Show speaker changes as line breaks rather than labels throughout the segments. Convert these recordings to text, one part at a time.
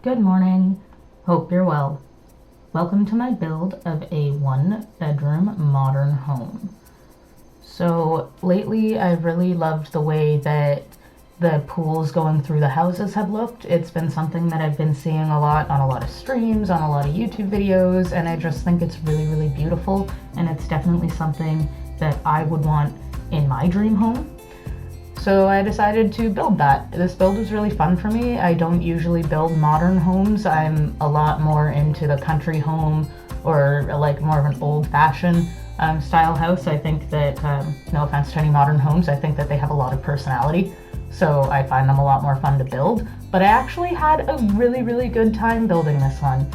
Good morning. Hope you're well. Welcome to my build of a 1-bedroom modern home. So lately I've really loved the way that the pools going through the houses have looked. It's been something that I've been seeing a lot on a lot of streams, on a lot of YouTube videos, and I just think it's really, really beautiful, and it's definitely something that I would want in my dream home. So I decided to build that. This build was really fun for me. I don't usually build modern homes. I'm a lot more into the country home or like more of an old-fashioned style house. I think that, no offense to any modern homes, I think that they have a lot of personality. So I find them a lot more fun to build. But I actually had a really, really good time building this one.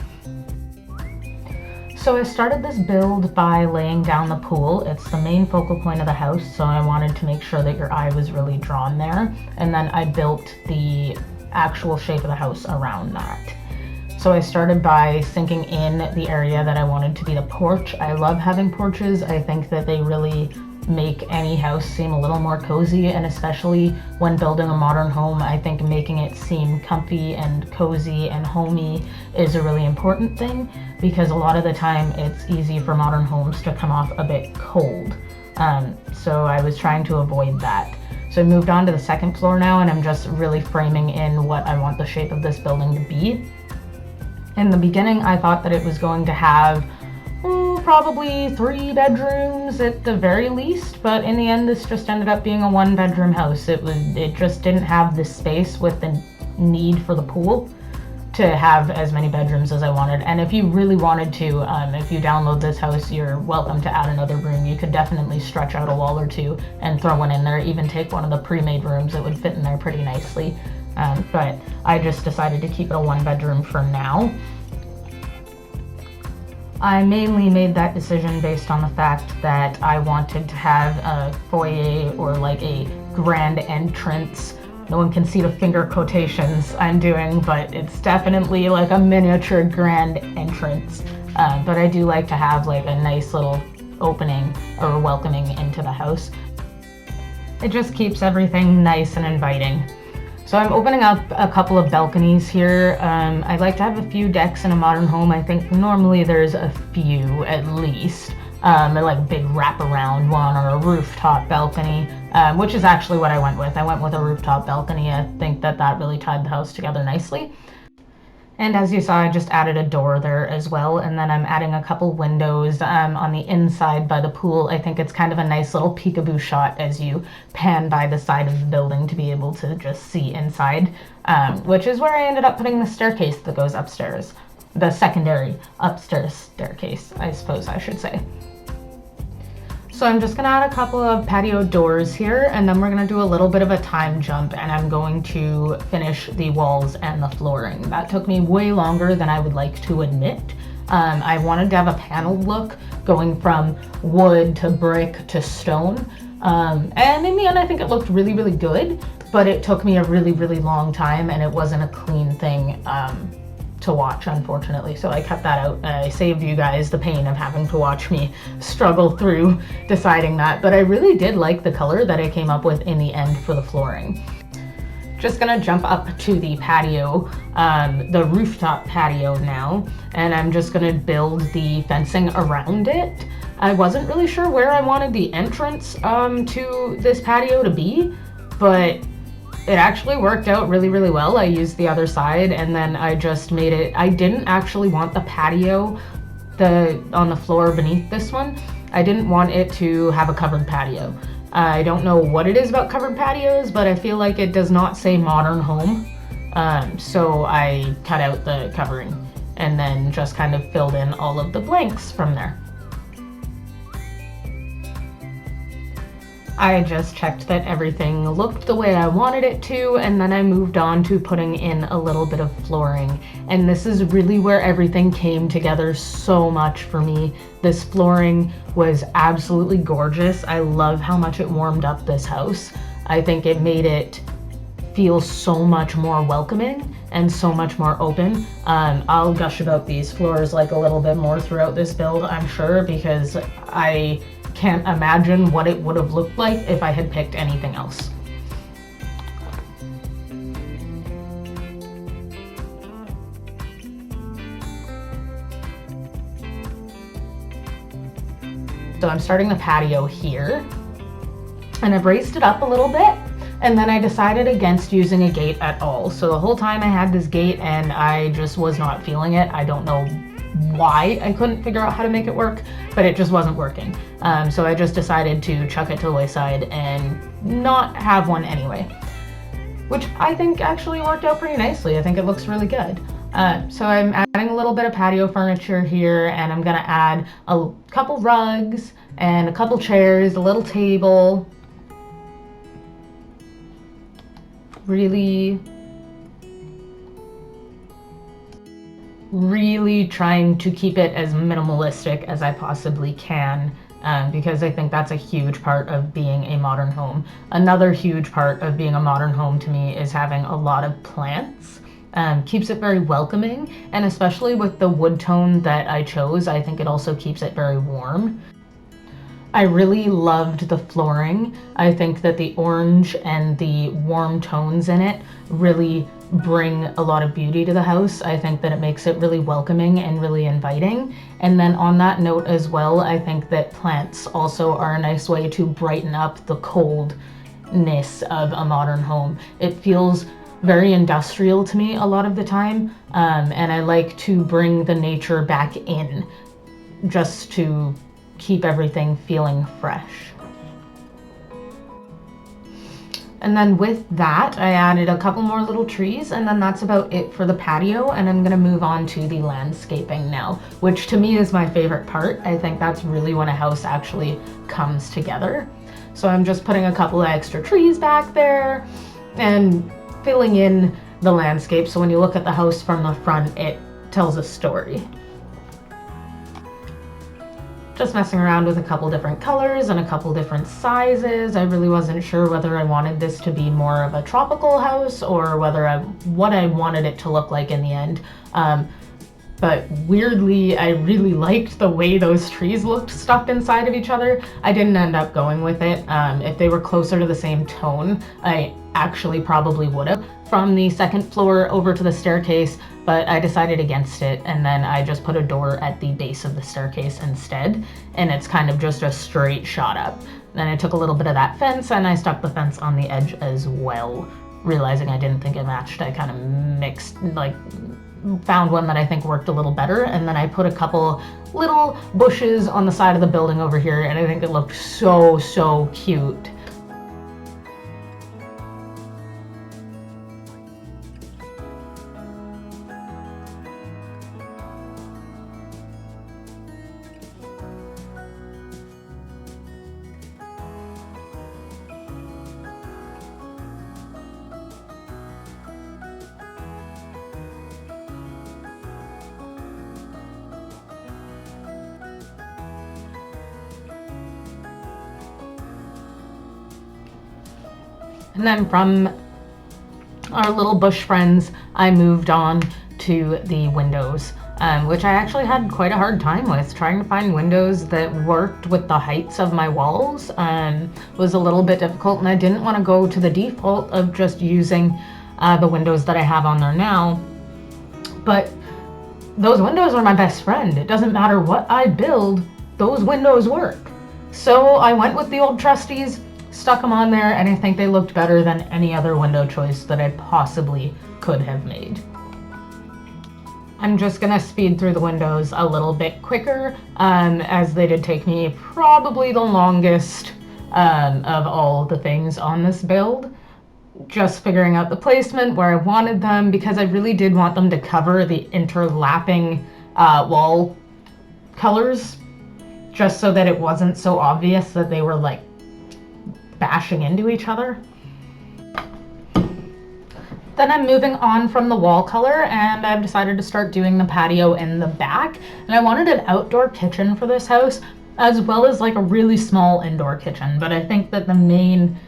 So I started this build by laying down the pool. It's the main focal point of the house, so I wanted to make sure that your eye was really drawn there. And then I built the actual shape of the house around that. So I started by sinking in the area that I wanted to be the porch. I love having porches. I think that they really make any house seem a little more cozy, and especially when building a modern home, I think making it seem comfy and cozy and homey is a really important thing, because a lot of the time it's easy for modern homes to come off a bit cold. So I was trying to avoid that. So I moved on to the second floor now, and I'm just really framing in what I want the shape of this building to be. In the beginning, I thought that it was going to have probably 3 bedrooms at the very least, but in the end this just ended up being a 1-bedroom house. It just didn't have the space with the need for the pool to have as many bedrooms as I wanted. And if you really wanted to, if you download this house, you're welcome to add another room. You could definitely stretch out a wall or two and throw one in there, even take one of the pre-made rooms. It would fit in there pretty nicely. But I just decided to keep it a 1-bedroom for now. I mainly made that decision based on the fact that I wanted to have a foyer or like a grand entrance. No one can see the finger quotations I'm doing, but it's definitely like a miniature grand entrance. But I do like to have like a nice little opening or welcoming into the house. It just keeps everything nice and inviting. So I'm opening up a couple of balconies here. I like to have a few decks in a modern home. I think normally there's a few at least, like a big wraparound one or a rooftop balcony, which is actually what I went with. I went with a rooftop balcony. I think that really tied the house together nicely. And as you saw, I just added a door there as well, and then I'm adding a couple windows on the inside by the pool. I think it's kind of a nice little peekaboo shot as you pan by the side of the building to be able to just see inside, which is where I ended up putting the staircase that goes upstairs. The secondary upstairs staircase, I suppose I should say. So I'm just gonna add a couple of patio doors here, and then we're gonna do a little bit of a time jump, and I'm going to finish the walls and the flooring. That took me way longer than I would like to admit. I wanted to have a paneled look going from wood to brick to stone. And in the end, I think it looked really, really good, but it took me a really, really long time, and it wasn't a clean thing to watch, unfortunately. So I cut that out. I saved you guys the pain of having to watch me struggle through deciding that, but I really did like the color that I came up with in the end for the flooring. Just gonna jump up to the patio, the rooftop patio now, and I'm just gonna build the fencing around it. I wasn't really sure where I wanted the entrance to this patio to be, but it actually worked out really, really well. I used the other side, and then I just made it. I didn't actually want the patio on the floor beneath this one. I didn't want it to have a covered patio. I don't know what it is about covered patios, but I feel like it does not say modern home. So I cut out the covering and then just kind of filled in all of the blanks from there. I just checked that everything looked the way I wanted it to, and then I moved on to putting in a little bit of flooring. And this is really where everything came together so much for me. This flooring was absolutely gorgeous. I love how much it warmed up this house. I think it made it feel so much more welcoming and so much more open. I'll gush about these floors like a little bit more throughout this build, I'm sure, because I can't imagine what it would have looked like if I had picked anything else. So I'm starting the patio here, and I've raised it up a little bit, and then I decided against using a gate at all. So the whole time I had this gate and I just was not feeling it. I don't know why I couldn't figure out how to make it work, but it just wasn't working. So I just decided to chuck it to the wayside and not have one anyway, which I think actually worked out pretty nicely. I think it looks really good. So I'm adding a little bit of patio furniture here, and I'm gonna add a couple rugs and a couple chairs, a little table. Really trying to keep it as minimalistic as I possibly can, because I think that's a huge part of being a modern home. Another huge part of being a modern home to me is having a lot of plants. Keeps it very welcoming, and especially with the wood tone that I chose, I think it also keeps it very warm. I really loved the flooring. I think that the orange and the warm tones in it really bring a lot of beauty to the house. I think that it makes it really welcoming and really inviting. And then on that note as well, I think that plants also are a nice way to brighten up the coldness of a modern home. It feels very industrial to me a lot of the time, and I like to bring the nature back in just to keep everything feeling fresh. And then with that, I added a couple more little trees, and then that's about it for the patio, and I'm gonna move on to the landscaping now, which to me is my favorite part. I think that's really when a house actually comes together. So I'm just putting a couple of extra trees back there and filling in the landscape, so when you look at the house from the front, it tells a story. Just messing around with a couple different colors and a couple different sizes. I really wasn't sure whether I wanted this to be more of a tropical house or what I wanted it to look like in the end. But weirdly, I really liked the way those trees looked stuck inside of each other. I didn't end up going with it. If they were closer to the same tone, I actually probably would have from the second floor over to the staircase, but I decided against it, and then I just put a door at the base of the staircase instead, and it's kind of just a straight shot up. Then I took a little bit of that fence and I stuck the fence on the edge as well, realizing I didn't think it matched. I kind of found one that I think worked a little better, and then I put a couple little bushes on the side of the building over here, and I think it looked so cute. And then from our little bush friends, I moved on to the windows, which I actually had quite a hard time with. Trying to find windows that worked with the heights of my walls was a little bit difficult, and I didn't want to go to the default of just using the windows that I have on there now. But those windows are my best friend. It doesn't matter what I build, those windows work. So I went with the old trusties, stuck them on there, and I think they looked better than any other window choice that I possibly could have made. I'm just gonna speed through the windows a little bit quicker, as they did take me probably the longest of all the things on this build. Just figuring out the placement where I wanted them, because I really did want them to cover the interlapping wall colors, just so that it wasn't so obvious that they were like bashing into each other. Then I'm moving on from the wall color, and I've decided to start doing the patio in the back. And I wanted an outdoor kitchen for this house, as well as like a really small indoor kitchen, but I think that the main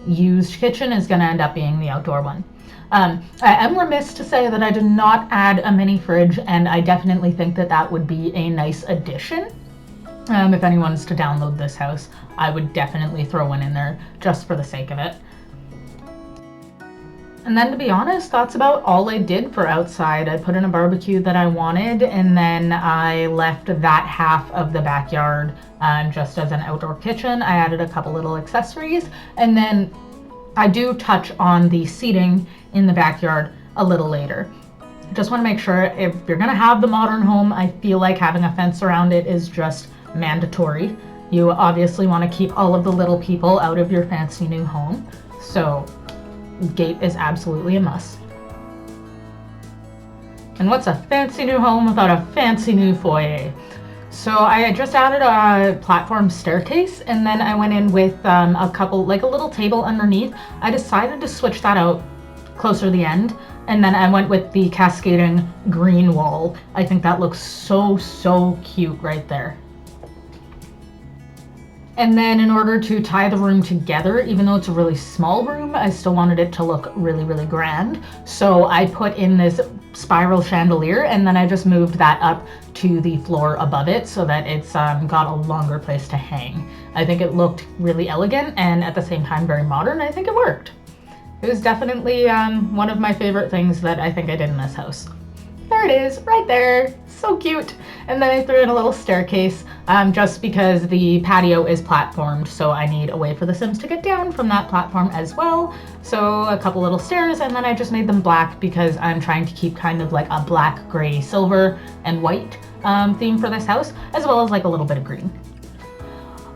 used kitchen is going to end up being the outdoor one. I am remiss to say that I did not add a mini fridge, and I definitely think that that would be a nice addition. If anyone's to download this house, I would definitely throw one in there just for the sake of it. And then to be honest, that's about all I did for outside. I put in a barbecue that I wanted, and then I left that half of the backyard just as an outdoor kitchen. I added a couple little accessories, and then I do touch on the seating in the backyard a little later. Just want to make sure if you're going to have the modern home, I feel like having a fence around it is just mandatory. You obviously want to keep all of the little people out of your fancy new home. So gate is absolutely a must. And what's a fancy new home without a fancy new foyer? So I just added a platform staircase, and then I went in with a couple, like a little table underneath. I decided to switch that out closer to the end, and then I went with the cascading green wall. I think that looks so cute right there. And then in order to tie the room together, even though it's a really small room, I still wanted it to look really grand. So I put in this spiral chandelier, and then I just moved that up to the floor above it so that it's got a longer place to hang. I think it looked really elegant and at the same time very modern. I think it worked. It was definitely one of my favorite things that I think I did in this house. There it is, right there. So cute. And then I threw in a little staircase just because the patio is platformed, so I need a way for the Sims to get down from that platform as well. So a couple little stairs, and then I just made them black because I'm trying to keep kind of like a black, gray, silver, and white theme for this house, as well as like a little bit of green.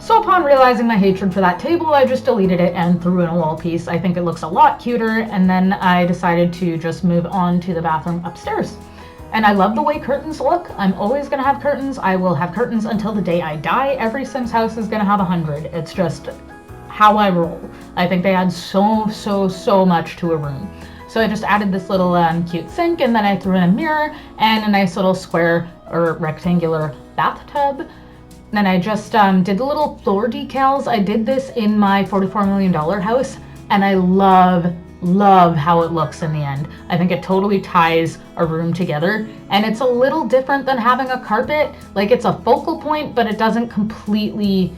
So upon realizing my hatred for that table, I just deleted it and threw in a wall piece. I think it looks a lot cuter, and then I decided to just move on to the bathroom upstairs. And I love the way curtains look. I'm always gonna have curtains. I will have curtains until the day I die. Every Sims house is gonna have 100. It's just how I roll. I think they add so much to a room. So I just added this little cute sink, and then I threw in a mirror and a nice little square or rectangular bathtub. Then I just did the little floor decals. I did this in my $44 million house, and I love how it looks in the end. I think it totally ties a room together, and it's a little different than having a carpet. Like, it's a focal point, but it doesn't completely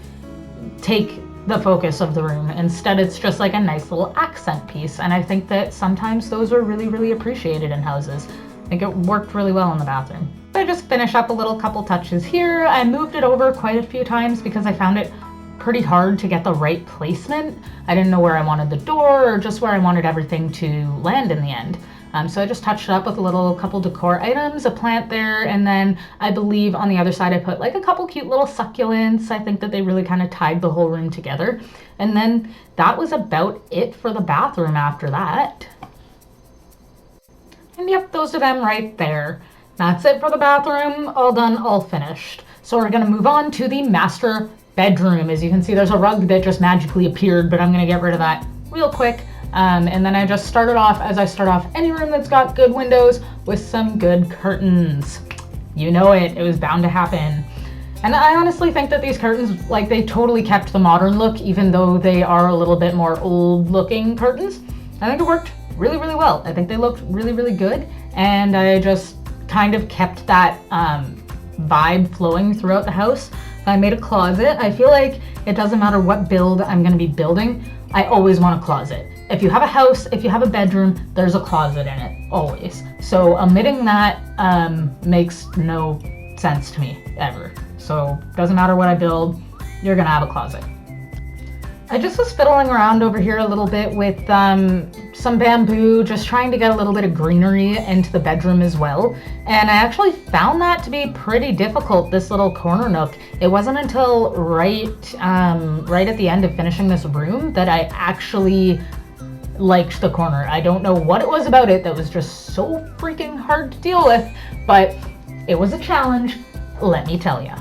take the focus of the room. Instead, it's just like a nice little accent piece, and I think that sometimes those are really appreciated in houses. I think it worked really well in the bathroom. So I just finish up a little couple touches here. I moved it over quite a few times because I found it pretty hard to get the right placement. I didn't know where I wanted the door or just where I wanted everything to land in the end. So I just touched it up with a couple decor items, a plant there, and then I believe on the other side I put like a couple cute little succulents. I think that they really kind of tied the whole room together. And then that was about it for the bathroom after that. And yep, those are them right there. That's it for the bathroom, all done, all finished. So we're gonna move on to the master bedroom. As you can see, there's a rug that just magically appeared, but I'm gonna get rid of that real quick. And then I just started off, as I start off any room that's got good windows, with some good curtains. You know it was bound to happen. And I honestly think that these curtains, like, they totally kept the modern look, even though they are a little bit more old looking curtains. I think it worked really well. I think they looked really good, and I just kind of kept that vibe flowing throughout the house. I made a closet. I feel like it doesn't matter what build I'm gonna be building, I always want a closet. If you have a house, if you have a bedroom, there's a closet in it, always. So omitting that makes no sense to me, ever. So doesn't matter what I build, you're gonna have a closet. I just was fiddling around over here a little bit with some bamboo, just trying to get a little bit of greenery into the bedroom as well. And I actually found that to be pretty difficult, this little corner nook. It wasn't until right at the end of finishing this room that I actually liked the corner. I don't know what it was about it that was just so freaking hard to deal with, but it was a challenge, let me tell ya.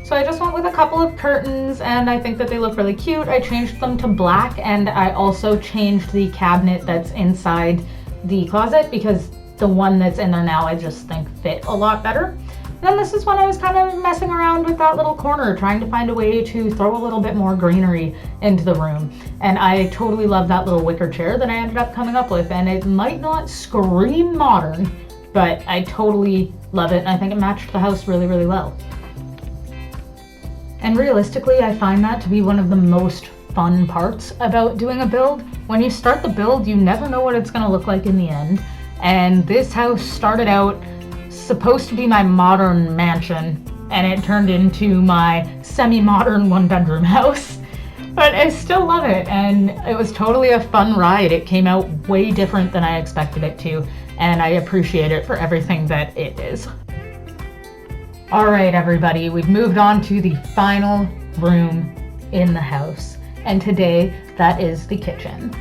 So I just went with a couple of curtains, and I think that they look really cute. I changed them to black, and I also changed the cabinet that's inside the closet because the one that's in there now I just think fit a lot better. And then this is when I was kind of messing around with that little corner, trying to find a way to throw a little bit more greenery into the room. And I totally love that little wicker chair that I ended up coming up with, and it might not scream modern, but I totally love it, and I think it matched the house really well. And realistically, I find that to be one of the most fun parts about doing a build. When you start the build, you never know what it's going to look like in the end. And this house started out supposed to be my modern mansion, and it turned into my semi-modern one-bedroom house. But I still love it, and it was totally a fun ride. It came out way different than I expected it to, and I appreciate it for everything that it is. Alright everybody, we've moved on to the final room in the house, and today that is the kitchen.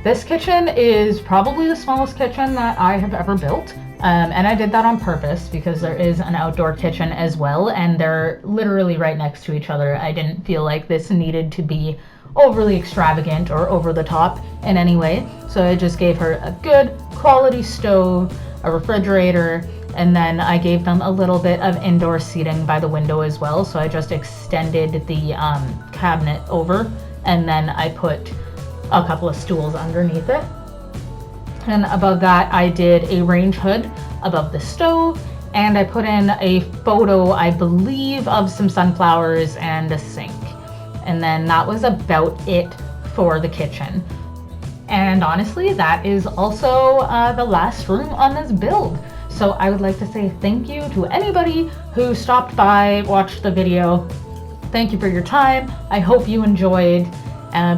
This kitchen is probably the smallest kitchen that I have ever built. And I did that on purpose because there is an outdoor kitchen as well, and they're literally right next to each other. I didn't feel like this needed to be overly extravagant or over the top in any way. So I just gave her a good quality stove, a refrigerator, and then I gave them a little bit of indoor seating by the window as well. So I just extended the cabinet over, and then I put a couple of stools underneath it. And above that, I did a range hood above the stove, and I put in a photo, I believe, of some sunflowers and a sink. And then that was about it for the kitchen. And honestly, that is also the last room on this build. So I would like to say thank you to anybody who stopped by, watched the video. Thank you for your time. I hope you enjoyed.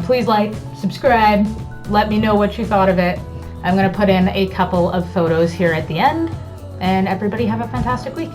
Please like, subscribe, let me know what you thought of it. I'm going to put in a couple of photos here at the end, and everybody have a fantastic week.